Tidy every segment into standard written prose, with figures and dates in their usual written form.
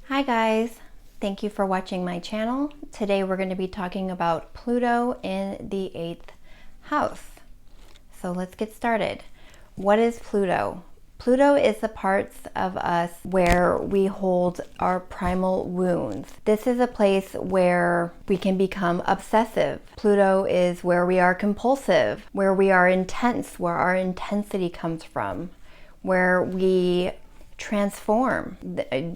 Hi guys, thank you for watching my channel. Today we're going to be talking about Pluto in the 8th house. So let's get started. What is Pluto? Pluto is the parts of us where we hold our primal wounds. This is a place where we can become obsessive. Pluto is where we are compulsive, where we are intense, where our intensity comes from, where we transform,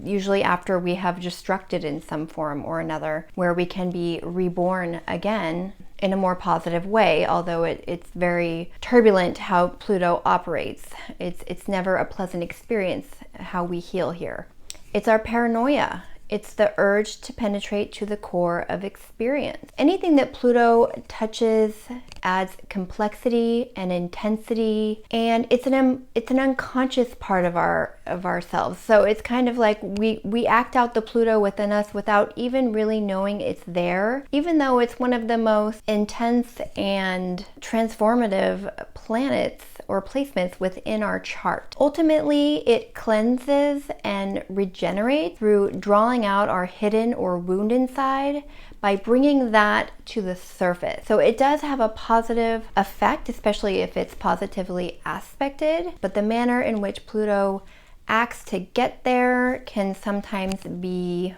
usually after we have destructed in some form or another, where we can be reborn again in a more positive way, although it's very turbulent how Pluto operates. It's never a pleasant experience how we heal here. It's our paranoia. It's the urge to penetrate to the core of experience. Anything that Pluto touches adds complexity and intensity, and it's an unconscious part of ourselves. So it's kind of like we act out the Pluto within us without even really knowing it's there, even though it's one of the most intense and transformative planets or placements within our chart. Ultimately, it cleanses and regenerates through drawing out our hidden or wounded side by bringing that to the surface. So it does have a positive effect, especially if it's positively aspected, but the manner in which Pluto acts to get there can sometimes be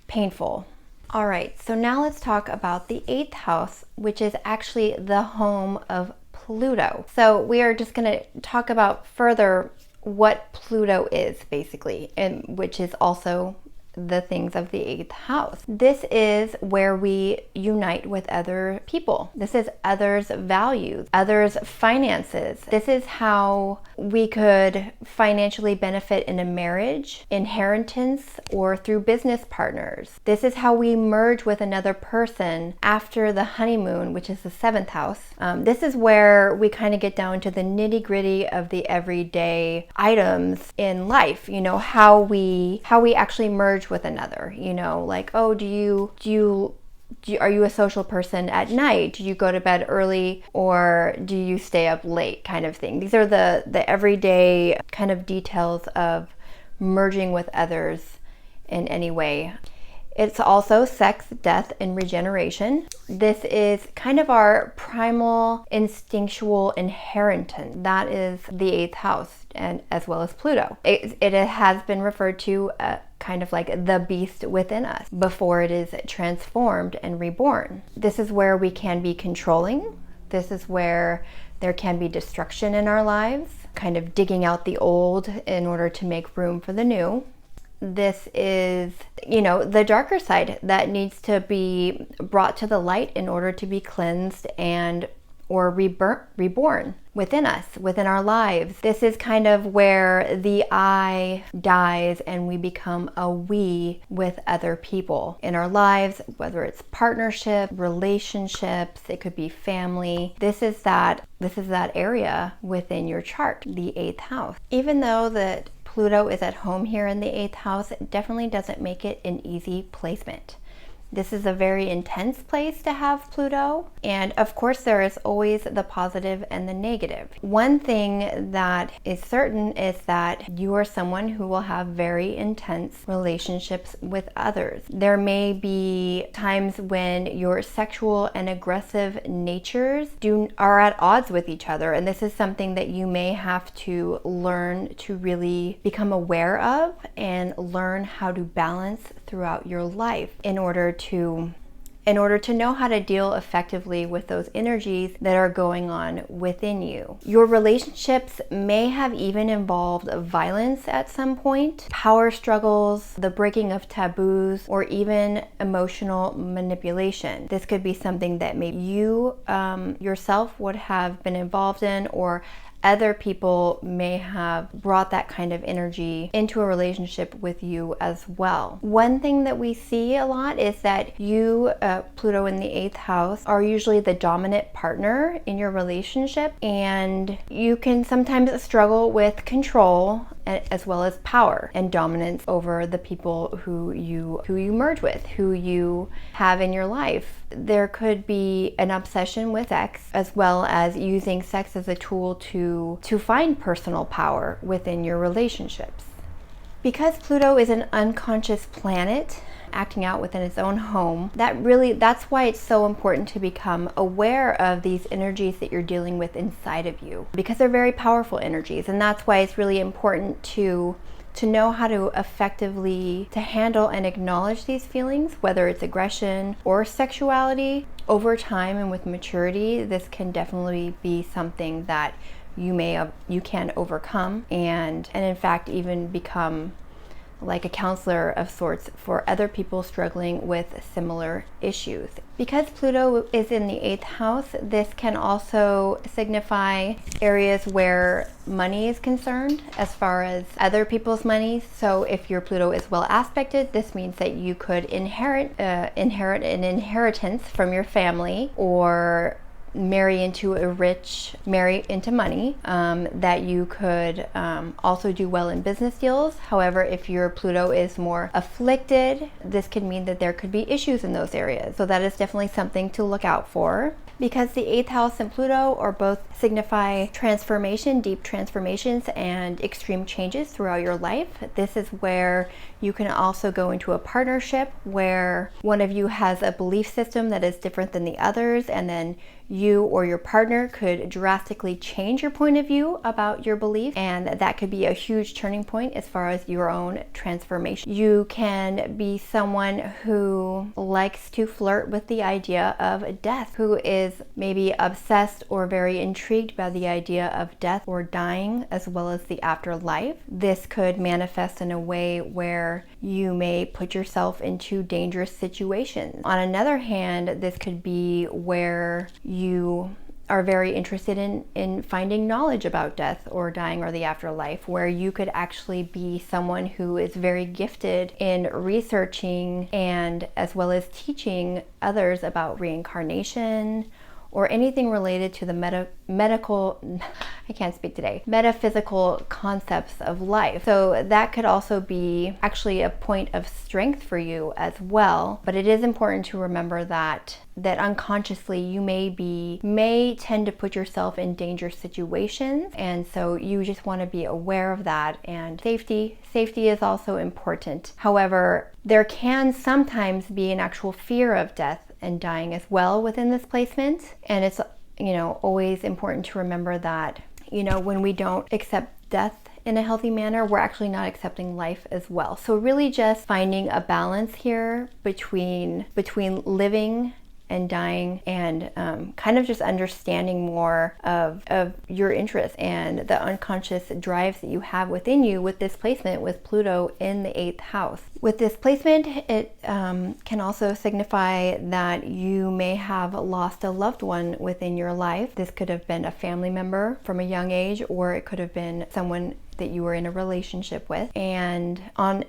painful. All right, so now let's talk about the 8th house, which is actually the home of Pluto. So we are just going to talk about further what Pluto is basically, and which is also the things of the 8th house. This is where we unite with other people. This is others' values, others' finances. This is how we could financially benefit in a marriage, inheritance, or through business partners. This is how we merge with another person after the honeymoon, which is the 7th house. This is where we kind of get down to the nitty-gritty of the everyday items in life, you know, how we actually merge with another, you know, like, oh, are you a social person at night? Do you go to bed early or do you stay up late, kind of thing. These are the everyday kind of details of merging with others in any way. It's also sex, death, and regeneration. This is kind of our primal instinctual inheritance. That is the 8th house, and as well as Pluto. It has been referred to kind of like the beast within us before it is transformed and reborn. This is where we can be controlling. This is where there can be destruction in our lives, kind of digging out the old in order to make room for the new. This is, you know, the darker side that needs to be brought to the light in order to be cleansed and or reborn within us, within our lives. This is kind of where the I dies and we become a we with other people in our lives, whether it's partnership, relationships, it could be family. This is that area within your chart, the 8th house. Even though that Pluto is at home here in the 8th house, it definitely doesn't make it an easy placement. This is a very intense place to have Pluto, and of course there is always the positive and the negative. One thing that is certain is that you are someone who will have very intense relationships with others. There may be times when your sexual and aggressive natures are at odds with each other, and this is something that you may have to learn to really become aware of and learn how to balance throughout your life in order to know how to deal effectively with those energies that are going on within you. Your relationships may have even involved violence at some point, power struggles, the breaking of taboos, or even emotional manipulation. This could be something that maybe you yourself would have been involved in, or other people may have brought that kind of energy into a relationship with you as well. One thing that we see a lot is that you, Pluto in the 8th house, are usually the dominant partner in your relationship, and you can sometimes struggle with control as well as power and dominance over the people who you merge with, who you have in your life. There could be an obsession with sex, as well as using sex as a tool to find personal power within your relationships. Because Pluto is an unconscious planet acting out within its own home, that's why it's so important to become aware of these energies that you're dealing with inside of you, because they're very powerful energies. And that's why it's really important to know how to effectively to handle and acknowledge these feelings, whether it's aggression or sexuality. Over time and with maturity, this can definitely be something that you can overcome, and in fact even become like a counselor of sorts for other people struggling with similar issues. Because Pluto is in the 8th house, this can also signify areas where money is concerned, as far as other people's money. So if your Pluto is well aspected, this means that you could inherit an inheritance from your family, or marry into money, that you could also do well in business deals. However, if your Pluto is more afflicted, this could mean that there could be issues in those areas. So that is definitely something to look out for. Because the 8th house and Pluto are both signify transformation, deep transformations, and extreme changes throughout your life. This is where you can also go into a partnership where one of you has a belief system that is different than the others, and then you or your partner could drastically change your point of view about your belief, and that could be a huge turning point as far as your own transformation. You can be someone who likes to flirt with the idea of death, who is maybe obsessed or very intrigued by the idea of death or dying, as well as the afterlife. This could manifest in a way where you may put yourself into dangerous situations. On another hand, this could be where you are very interested in finding knowledge about death or dying or the afterlife, where you could actually be someone who is very gifted in researching and as well as teaching others about reincarnation or anything related to the metaphysical concepts of life. So that could also be actually a point of strength for you as well. But it is important to remember that unconsciously you may tend to put yourself in dangerous situations, and so you just want to be aware of that. And safety is also important. However, there can sometimes be an actual fear of death and dying as well within this placement, and it's always important to remember that when we don't accept death in a healthy manner, we're actually not accepting life as well. So really just finding a balance here between living and dying, and kind of just understanding more of your interests and the unconscious drives that you have within you with this placement with Pluto in the 8th house. With this placement, it can also signify that you may have lost a loved one within your life. This could have been a family member from a young age, or it could have been someone that you were in a relationship with. And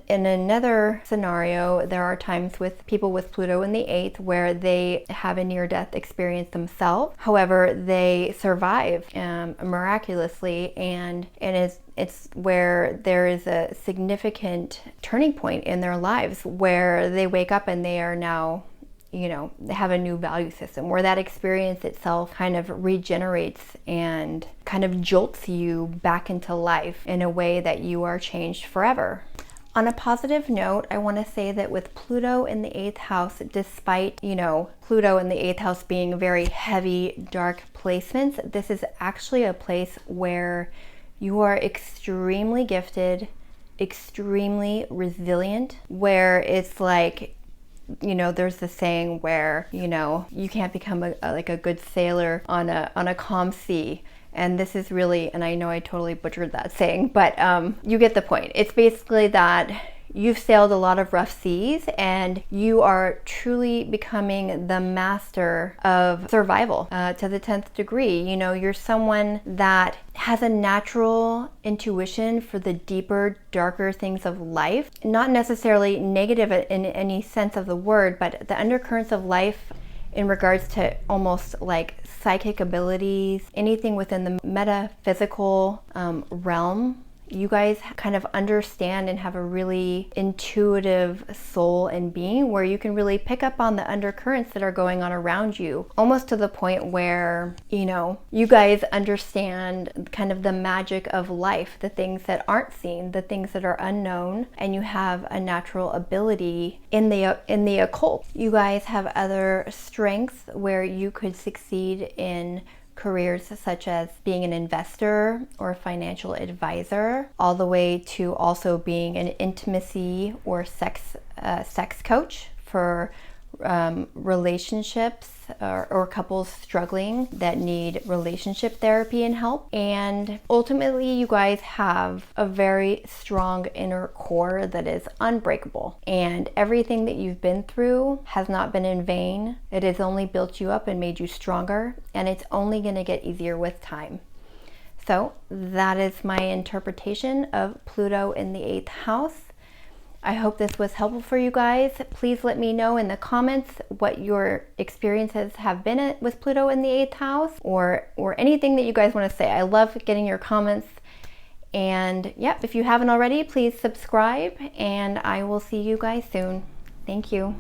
in another scenario, there are times with people with Pluto in the 8th where they have a near-death experience themselves. However, they survive miraculously, and it's where there is a significant turning point in their lives where they wake up and they are now, they have a new value system, where that experience itself kind of regenerates and kind of jolts you back into life in a way that you are changed forever. On a positive note, I want to say that with Pluto in the 8th house, despite, Pluto in the 8th house being very heavy, dark placements, this is actually a place where you are extremely gifted, extremely resilient, where it's like, there's the saying where, you can't become a good sailor on a calm sea. And this is really, and I know I totally butchered that saying, but you get the point. It's basically that you've sailed a lot of rough seas and you are truly becoming the master of survival to the 10th degree. You're someone that has a natural intuition for the deeper, darker things of life. Not necessarily negative in any sense of the word, but the undercurrents of life in regards to almost like psychic abilities, anything within the metaphysical realm. You guys kind of understand and have a really intuitive soul and being where you can really pick up on the undercurrents that are going on around you, almost to the point where, you guys understand kind of the magic of life, the things that aren't seen, the things that are unknown, and you have a natural ability in the occult. You guys have other strengths where you could succeed in careers such as being an investor or a financial advisor, all the way to also being an intimacy or sex coach for relationships or couples struggling that need relationship therapy and help. And ultimately, you guys have a very strong inner core that is unbreakable. And everything that you've been through has not been in vain. It has only built you up and made you stronger. And it's only going to get easier with time. So that is my interpretation of Pluto in the 8th house. I hope this was helpful for you guys. Please let me know in the comments what your experiences have been with Pluto in the 8th house, or anything that you guys want to say. I love getting your comments. And yep, if you haven't already, please subscribe, and I will see you guys soon. Thank you.